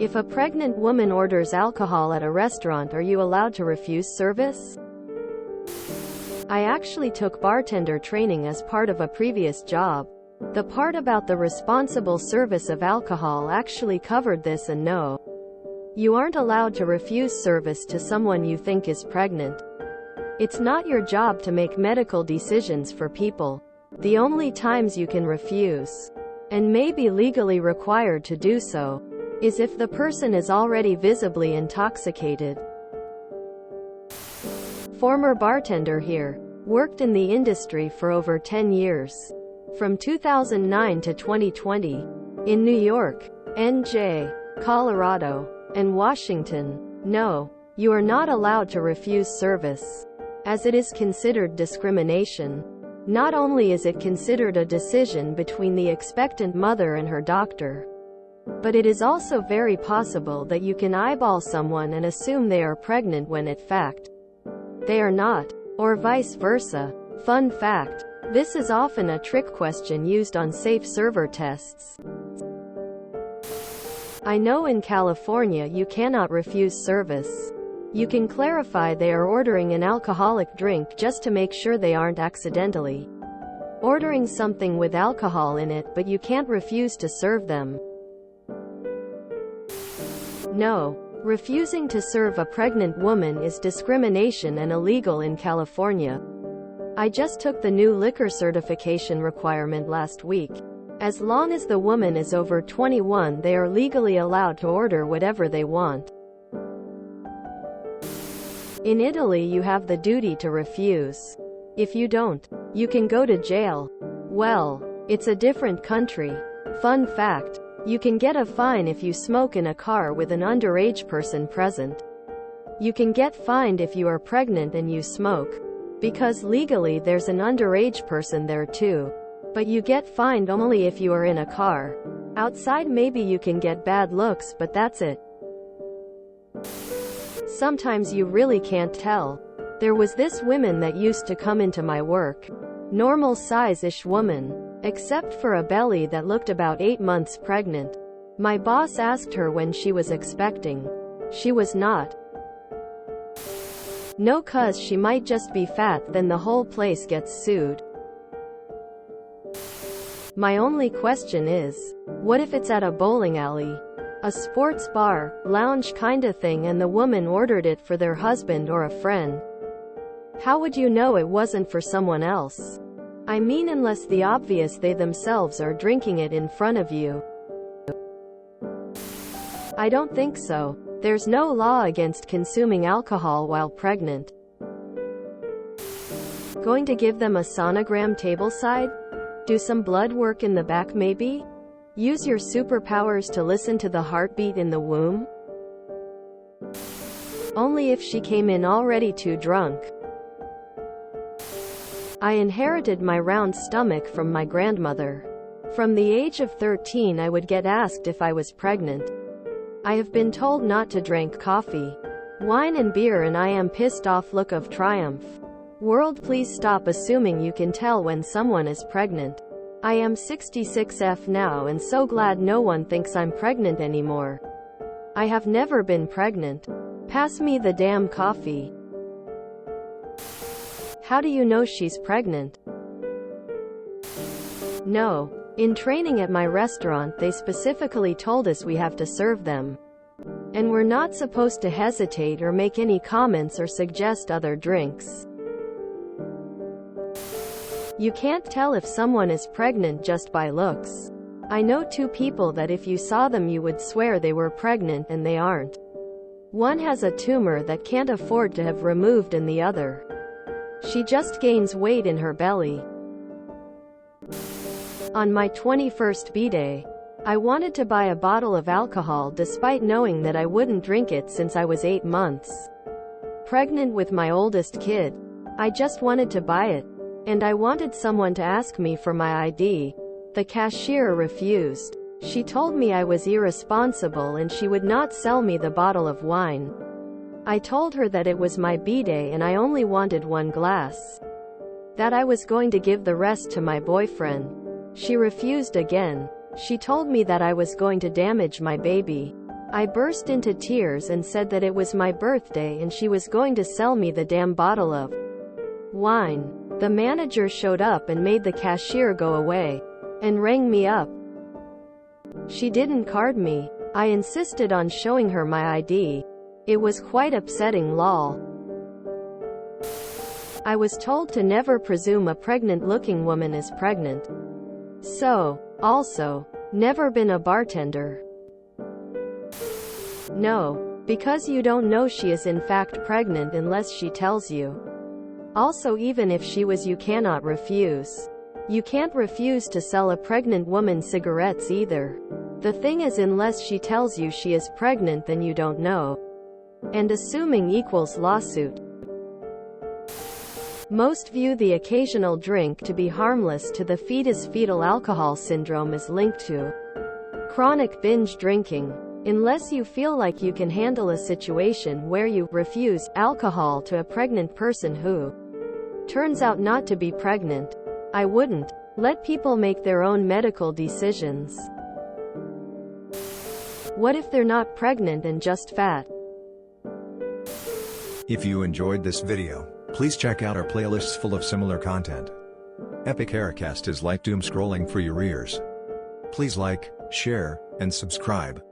If a pregnant woman orders alcohol at a restaurant, are you allowed to refuse service? I actually took bartender training as part of a previous job. The part about the responsible service of alcohol actually covered this, and no. You aren't allowed to refuse service to someone you think is pregnant. It's not your job to make medical decisions for people. The only times you can refuse, and may be legally required to do so, is if the person is already visibly intoxicated. Former bartender here. Worked in the industry for over 10 years. From 2009 to 2020. In New York, NJ, Colorado, and Washington. No, you are not allowed to refuse service, as it is considered discrimination. Not only is it considered a decision between the expectant mother and her doctor, but it is also very possible that you can eyeball someone and assume they are pregnant when in fact they are not, or vice versa. Fun fact: this is often a trick question used on safe server tests. I know in California you cannot refuse service. You can clarify they are ordering an alcoholic drink just to make sure they aren't accidentally ordering something with alcohol in it, but you can't refuse to serve them. No, refusing to serve a pregnant woman is discrimination and illegal in California. I just took the new liquor certification requirement last week. As long as the woman is over 21, they are legally allowed to order whatever they want. In Italy, you have the duty to refuse. If you don't, you can go to jail. Well, it's a different country. Fun fact: you can get a fine if you smoke in a car with an underage person present. You can get fined if you are pregnant and you smoke, because legally there's an underage person there too. But you get fined only if you are in a car. Outside maybe you can get bad looks, but that's it. Sometimes you really can't tell. There was this woman that used to come into my work. Normal size-ish woman, except for a belly that looked about 8 months pregnant. My boss asked her when she was expecting. She was not. No, 'cause she might just be fat, then the whole place gets sued. My only question is, what if it's at a bowling alley? A sports bar, lounge kinda thing, and the woman ordered it for their husband or a friend. How would you know it wasn't for someone else? I mean, unless the obvious they themselves are drinking it in front of you. I don't think so. There's no law against consuming alcohol while pregnant. Going to give them a sonogram tableside? Do some blood work in the back maybe? Use your superpowers to listen to the heartbeat in the womb? Only if she came in already too drunk. I inherited my round stomach from my grandmother. From the age of 13 I would get asked if I was pregnant. I have been told not to drink coffee, wine and beer, and I am pissed off look of triumph. World, please stop assuming you can tell when someone is pregnant. I am 66F now and so glad no one thinks I'm pregnant anymore. I have never been pregnant. Pass me the damn coffee. How do you know she's pregnant? No. In training at my restaurant they specifically told us we have to serve them. And we're not supposed to hesitate or make any comments or suggest other drinks. You can't tell if someone is pregnant just by looks. I know 2 people that if you saw them you would swear they were pregnant and they aren't. One has a tumor that can't afford to have removed and the other, she just gains weight in her belly. On my 21st B-day, I wanted to buy a bottle of alcohol despite knowing that I wouldn't drink it since I was 8 months pregnant with my oldest kid. I just wanted to buy it. And I wanted someone to ask me for my ID. The cashier refused. She told me I was irresponsible and she would not sell me the bottle of wine. I told her that it was my B-day and I only wanted 1 glass, that I was going to give the rest to my boyfriend. She refused again. She told me that I was going to damage my baby. I burst into tears and said that it was my birthday and she was going to sell me the damn bottle of wine. The manager showed up and made the cashier go away and rang me up. She didn't card me. I insisted on showing her my ID. It was quite upsetting, lol. I was told to never presume a pregnant-looking woman is pregnant. So, also, never been a bartender. No, because you don't know she is in fact pregnant unless she tells you. Also, even if she was, you cannot refuse. You can't refuse to sell a pregnant woman cigarettes either. The thing is, unless she tells you she is pregnant, then you don't know. And assuming equals lawsuit. Most view the occasional drink to be harmless to the fetus. Fetal alcohol syndrome is linked to chronic binge drinking. Unless you feel like you can handle a situation where you refuse alcohol to a pregnant person who turns out not to be pregnant. I wouldn't. Let people make their own medical decisions. What if they're not pregnant and just fat? If you enjoyed this video, please check out our playlists full of similar content. Epic Aircast is like doom scrolling for your ears. Please like, share, and subscribe.